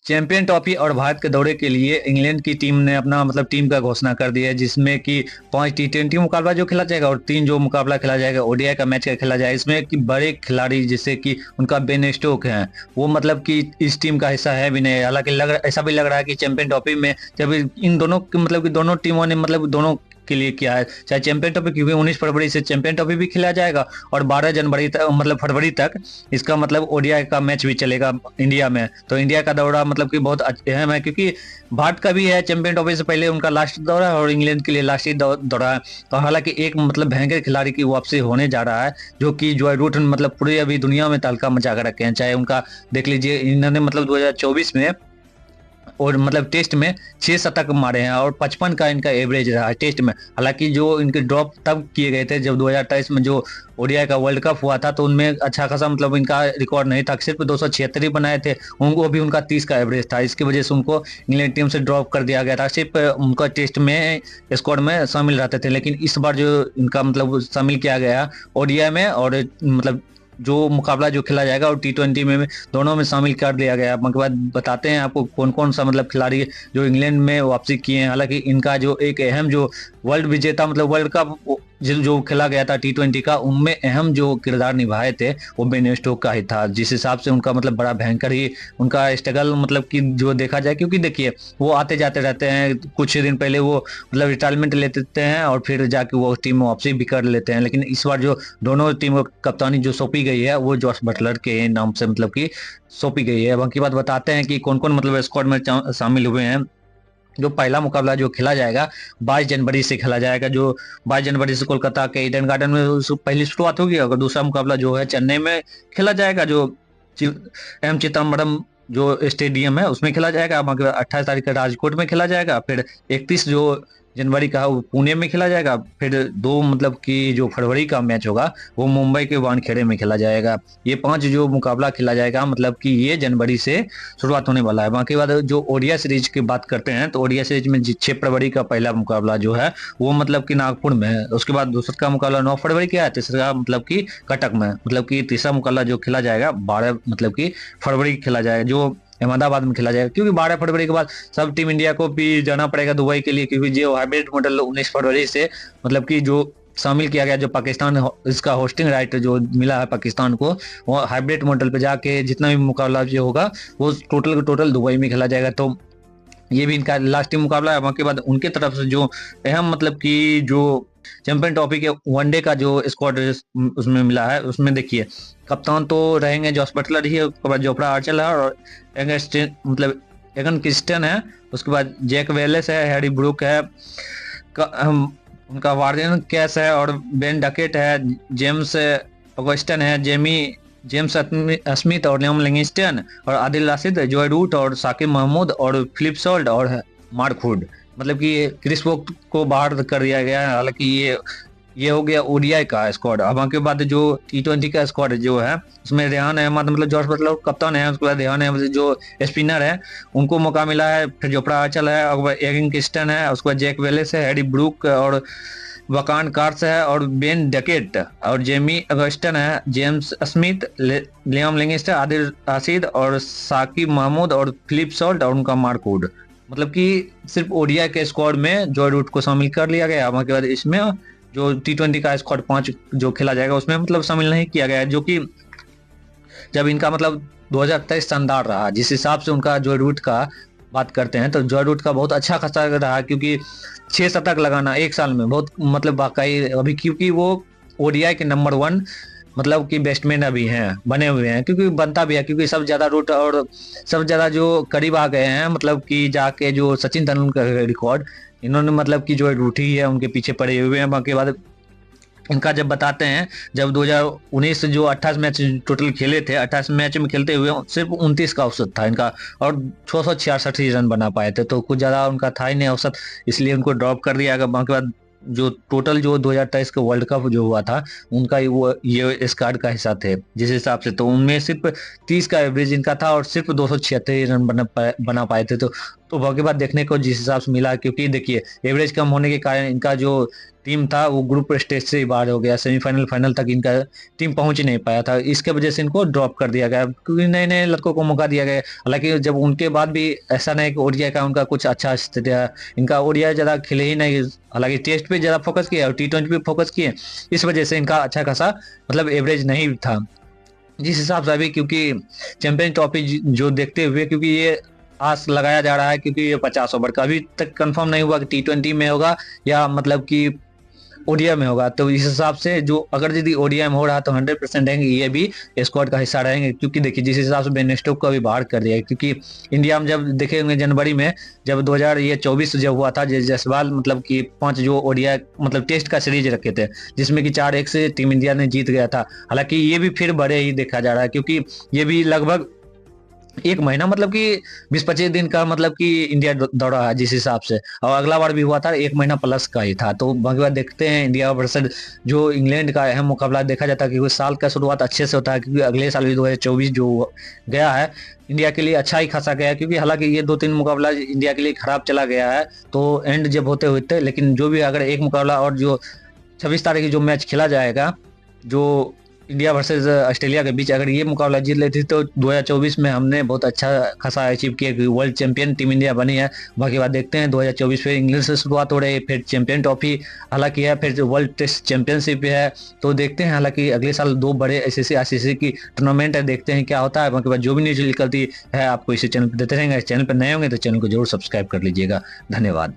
Champion trophy और भारत के दौरे के लिए इंग्लैंड की टीम ने अपना मतलब टीम का घोषणा कर दिया है, जिसमें कि 5 T20 मुकाबला जो खेला जाएगा और 3 जो मुकाबला खेला जाएगा ओडीआई का मैच का खेला जाएगा। इसमें कि बड़े खिलाड़ी जैसे कि उनका बेन स्टोक है, वो मतलब कि इस टीम का हिस्सा है भी नहीं। हालांकि ऐसा भी लग रहा है कि चैंपियन ट्रॉफी में जब इन दोनों मतलब कि दोनों टीमों ने मतलब दोनों के लिए किया है, चाहे चैंपियन ट्रॉफी, क्योंकि 19 फरवरी से चैंपियन ट्रॉफी भी खेला जाएगा और 12 जनवरी तक मतलब फरवरी तक इसका मतलब ओडीआई का मैच भी चलेगा इंडिया में। तो इंडिया का दौरा मतलब कि बहुत अहम है, क्योंकि भारत का भी है चैंपियन ट्रॉफी से पहले उनका लास्ट दौरा है और इंग्लैंड के लिए लास्ट ही दौरा है। तो हालांकि एक मतलब भयंकर खिलाड़ी की वापसी होने जा रहा है, जो कि जॉय रूट मतलब पूरे अभी दुनिया में तहलका मचा कर रखे हैं। चाहे उनका देख लीजिए, इन्होंने मतलब 2024 में और मतलब टेस्ट में 6 शतक मारे हैं और 55 का इनका एवरेज रहा है टेस्ट में। हालांकि जो इनके ड्रॉप तब किए गए थे जब 2023 में जो ओडीआई का वर्ल्ड कप हुआ था, तो उनमें अच्छा खासा मतलब इनका रिकॉर्ड नहीं था, सिर्फ 276 ही बनाए थे। उनको भी उनका 30 का एवरेज था, इसकी वजह से उनको इंग्लैंड टीम से ड्रॉप कर दिया गया था। सिर्फ उनका टेस्ट में स्क्वाड में शामिल रहते थे, लेकिन इस बार जो इनका मतलब शामिल किया गया ओडीआई में और मतलब जो मुकाबला जो खेला जाएगा और T20 में दोनों में शामिल कर दिया गया। उसके बाद बताते हैं आपको कौन कौन सा मतलब खिलाड़ी जो इंग्लैंड में वापसी किए हैं। हालांकि इनका जो एक अहम जो वर्ल्ड विजेता मतलब वर्ल्ड कप जो खेला गया था T20 का, उनमें अहम जो किरदार निभाए थे वो बेन स्टोक का ही था, जिस हिसाब से उनका मतलब बड़ा भयंकर ही उनका स्ट्रगल मतलब कि जो देखा जाए, क्योंकि देखिए वो आते जाते रहते हैं। कुछ दिन पहले वो मतलब रिटायरमेंट ले लेते हैं और फिर जाके वो टीम में वापसी भी कर लेते हैं। लेकिन इस बार जो दोनों टीम को कप्तानी जो सौंपी गई है वो जॉस बटलर के नाम से मतलब कि सौंपी गई है। बाकी बात बताते हैं कि कौन कौन मतलब स्क्वाड में शामिल हुए हैं। जो पहला मुकाबला जो खेला जाएगा 22 जनवरी से खेला जाएगा, जो 22 जनवरी से कोलकाता के ईडन गार्डन में पहली शुरुआत होगी। अगर दूसरा मुकाबला जो है चेन्नई में खेला जाएगा, जो एम चिदम्बरम जो स्टेडियम है उसमें खेला जाएगा। 28 तारीख का राजकोट में खेला जाएगा। फिर 31 जो जनवरी का वो पुणे में खेला जाएगा। फिर 2 मतलब कि जो फरवरी का मैच होगा वो मुंबई के वानखेड़े में खेला जाएगा। ये 5 जो मुकाबला खेला जाएगा मतलब कि ये जनवरी से शुरुआत होने वाला है। बाकी बाद जो ओडिया सीरीज की बात करते हैं तो ओडिया सीरीज में 6 फरवरी का पहला मुकाबला जो है वो मतलब कि नागपुर में है। उसके बाद दूसरा का मुकाबला 9 फरवरी का है। तीसरा मतलब कि कटक में, मतलब कि तीसरा मुकाबला जो खेला जाएगा 12 मतलब कि फरवरी खेला जाएगा, जो अहमदाबाद में खेला जाएगा। क्योंकि 12 फरवरी के बाद सब टीम इंडिया को भी जाना पड़ेगा दुबई के लिए, क्योंकि जो हाइब्रिड मॉडल 19 फरवरी से मतलब कि जो शामिल किया गया, जो पाकिस्तान इसका होस्टिंग राइट जो मिला है पाकिस्तान को, वो हाइब्रिड मॉडल पे जाके जितना भी मुकाबला जो होगा वो टोटल दुबई में खेला जाएगा। तो ये भी इनका लास्ट मुकाबला है। बाकी बाद उनके तरफ से जो अहम मतलब कि जो चैंपियन ट्रॉफी के वनडे का जो स्क्वाड उसमें मिला है, उसमें देखिए कप्तान तो रहेंगे जॉस बटलर ही है, उसके बाद जोफ्रा आर्चर है और मतलब एगन क्रिस्टन है। उसके बाद जैक वेलेस है, हैरी ब्रूक है, उनका वार्डन कैस है और बेन डकेट है, जेम्स ऑगस्टन है, जेम्स स्मिथ और लियाम लिंगस्टन और आदिल राशिद, जॉय रूट और साकिब महमूद और फिलिप सॉल्ट और मार्क हुड। मतलब कि क्रिस वोक को बाहर कर दिया गया है। हालांकि ये हो गया ओडीआई का स्क्वाड। अब के बाद जो T20 का स्क्वाड जो है उसमें रेहान अहमद मतलब जॉर्ज बटलर कप्तान है। उसके बाद रेहान अहमद जो स्पिनर है उनको मौका मिला है। फिर जोफ्रा आर्चर है, एगन क्रिस्टन है, उसके बाद जैक वेलेस है, हैरी ब्रूक और वकान कार्स है और बेन डकेट और जेमी अगस्टन है, James Smith, Liam Livingstone, Adil Rashid और साकिब महमूद और फिलिप सॉल्ट और उनका मार्क वुड। मतलब कि सिर्फ ओडीआई के स्क्वाड में जॉय रूट को शामिल कर लिया गया। वहां के बाद इसमें जो T20 का स्क्वाड 5 जो खेला जाएगा उसमें मतलब शामिल नहीं किया गया है, जो कि जब इनका मतलब 2023 शानदार रहा, जिस हिसाब से उनका जॉय रूट का बात करते हैं तो जॉय रूट का बहुत अच्छा खासा रहा, क्योंकि 6 शतक लगाना एक साल में बहुत मतलब वाकई अभी, क्योंकि वो ओडीआई के नंबर 1 मतलब कि बैट्समैन अभी हैं, बने हुए हैं, क्योंकि बनता भी है, क्योंकि सब ज्यादा रूट और सब ज्यादा जो करीब आ गए हैं मतलब कि जाके जो सचिन तेंदुलकर रिकॉर्ड इन्होंने मतलब कि जो रूट ही है उनके पीछे पड़े हुए हैं। बाकी बाद इनका जब बताते हैं, जब 2019 जो 28 मैच टोटल खेले थे, 28 मैच में खेलते हुए सिर्फ 29 का औसत था इनका और 666 ही रन बना पाए थे, तो कुछ ज्यादा उनका था ही नहीं औसत, इसलिए उनको ड्रॉप कर दिया गया। बाकी बाद जो टोटल जो 2023 का वर्ल्ड कप जो हुआ था उनका वो ये स्क्वाड का हिस्सा थे जिस हिसाब से, तो उनमें सिर्फ 30 का एवरेज इनका था और सिर्फ 276 रन बना पाए थे। तो तो बाकी बात देखने को जिस हिसाब से मिला, क्योंकि देखिए एवरेज कम होने के कारण इनका जो टीम था वो ग्रुप स्टेज से ही बाहर हो गया, सेमीफाइनल फाइनल तक इनका टीम पहुंच ही नहीं पाया था। इसके वजह से इनको ड्रॉप कर दिया गया, क्योंकि नए नए लड़कों को मौका दिया गया। हालांकि जब उनके बाद भी ऐसा नहीं कि ओडीआई का उनका कुछ अच्छा स्थिति है, इनका ओडीआई ज्यादा खेले ही नहीं, हालांकि टेस्ट पे ज्यादा फोकस किया और टी20 पे फोकस किए। इस वजह से इनका अच्छा खासा मतलब एवरेज नहीं था जिस हिसाब से अभी, क्योंकि चैंपियन ट्रॉफी जो देखते हुए, क्योंकि ये आस लगाया जा रहा है, क्योंकि ये 50 ओवर का अभी तक कंफर्म नहीं हुआ कि टी20 में होगा या मतलब कि ओडीआई में होगा। तो इस हिसाब से जो अगर यदि ओडीआई में हो रहा तो 100% रहेंगे, ये भी स्क्वाड का हिस्सा रहेंगे। क्योंकि देखिए जिस हिसाब से बेन स्टोक्स को अभी बाहर कर दिया है, क्योंकि इंडिया में जब देखेंगे जनवरी में जब 2024 जब हुआ था, जायसवाल मतलब कि 5 जो ओडीआई मतलब टेस्ट का सीरीज रखे थे, जिसमें कि 4-1 से टीम इंडिया ने जीत गया था। हालांकि ये भी फिर बड़े ही देखा जा रहा है, क्योंकि ये भी लगभग एक महीना मतलब कि 20-25 दिन का मतलब कि इंडिया दौड़ा है जिस हिसाब से, और अगला बार भी हुआ था 1 महीना प्लस का ही था। तो बाकी बात देखते हैं इंडिया वर्सेस जो इंग्लैंड का अहम मुकाबला देखा जाता है, क्योंकि साल का शुरुआत अच्छे से होता है, क्योंकि अगले साल भी 2024 जो गया है इंडिया के लिए अच्छा ही खासा गया है। क्योंकि हालांकि ये 2-3 मुकाबला इंडिया के लिए खराब चला गया है, तो एंड जब होते होते, लेकिन जो भी अगर एक मुकाबला और जो 26 तारीख की जो मैच खेला जाएगा, जो इंडिया वर्सेस ऑस्ट्रेलिया के बीच, अगर ये मुकाबला जीत लेती तो 2024 में हमने बहुत अच्छा खासा अचीव किया कि वर्ल्ड चैंपियन टीम इंडिया बनी है। बाकी बात देखते हैं 2024 फिर इंग्लैंड से शुरुआत हो रही है, फिर चैंपियन ट्रॉफी हालांकि है, फिर जो वर्ल्ड टेस्ट चैंपियनशिप है। तो देखते हैं, हालांकि अगले साल 2 बड़े आईसीसी की टूर्नामेंट है, देखते हैं क्या होता है। बाकी बात जो भी न्यूज निकलती है आपको इसी चैनल पर देते रहेंगे। चैनल पर नए होंगे तो चैनल को जरूर सब्सक्राइब कर लीजिएगा। धन्यवाद।